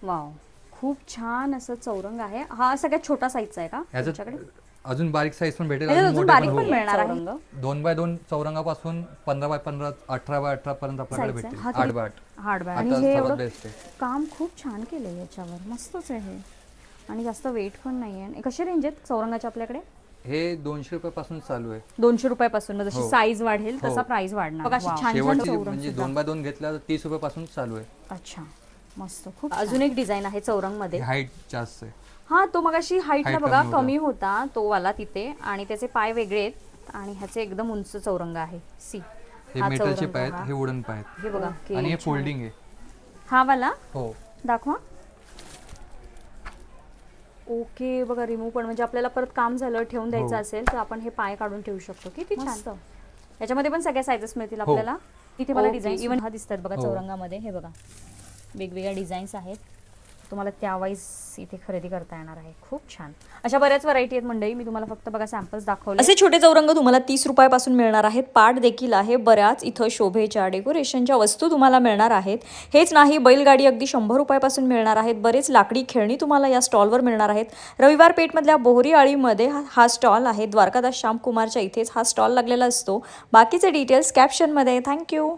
Wow, खूप छान असं चौरंग आहे. हा सगळ्यात छोटा साईजचा आहे का तुमच्याकडे? अजून बारीक साईज पण भेटेल, अजून मोठे बारीक पण पण हो. मिळणार आहे. 2x2 चौरंगापासून 15x15, 18x18 पर्यंत आपल्याकडे साईज आहे. भेटेल. हा 8x8 हार्डवेअर आणि आता हे सर्वात एवढं बेस्ट आहे. काम खूप छान केलंय याच्यावर, मस्तच आहे हे. आणि जास्त वेट पण नाही आहे. कशी रेंज आहेत चौरंगाच्या आपल्याकडे? हे 200 रुपयापासून चालू आहे. 200 रुपयापासून, जशी हो. साईज वाढेल हो. तसा प्राइस वाढणार. बघा अशी छान छान शेवटची चौरंग म्हणजे सुद्धा. 2x2 घेतला तर 30 रुपयापासून चालू आहे. अच्छा, मस्त. खूप अजून एक डिझाईन आहे चौरंग मध्ये. हाईट जास्त आहे. हा, तो मगाशी हाईटला Height बघा कमी होता. कमी होता तो वाला तिथे, आणि त्याचे पाय वेगळे आहेत आणि ह्याचे एकदम उंच चौरंग आहे. सी, हे हा मेटलचे चौरंग पाय आहेत, हा. हे वुडन पाय आहेत. हे बघा आणि हे फोल्डिंग आहे. हा वाला हो. दाखवा. ओके, बघा रिमूव्ह पण, म्हणजे आपल्याला परत काम झालं ठेवून द्यायचं हो. असेल तर आपण हे पाय काढून ठेवू शकतो. किती छान. याच्यामध्ये पण सगळ्या साईजेस मिळतील हो. आपल्याला. इथे मला डिझाईन इव्हन हा दिसतात बघा हो. चौरंगामध्ये. हे बघा वेगवेगळ्या डिझाईन्स आहेत, तुम्हाला त्यावाईज इथे खरेदी करता येणार आहे. खूप छान अशा बऱ्याच व्हरायटी आहेत मंडळी. मी तुम्हाला फक्त बघा सॅम्पल्स दाखवले. असे छोटे चौरंग तुम्हाला 30 रुपयापासून मिळणार आहेत. पाट देखील आहे. बऱ्याच इथं शोभेच्या डेकोरेशनच्या वस्तू तुम्हाला मिळणार आहेत. हेच नाही, बैलगाडी अगदी 100 रुपयापासून मिळणार आहेत. बरेच लाकडी खेळणी तुम्हाला या स्टॉलवर मिळणार आहेत. रविवार पेठमधल्या बोहरी आळीमध्ये हा स्टॉल आहे. द्वारकादास श्यामकुमारच्या इथेच हा स्टॉल लागलेला असतो. बाकीचे डिटेल्स कॅप्शनमध्ये. थँक्यू.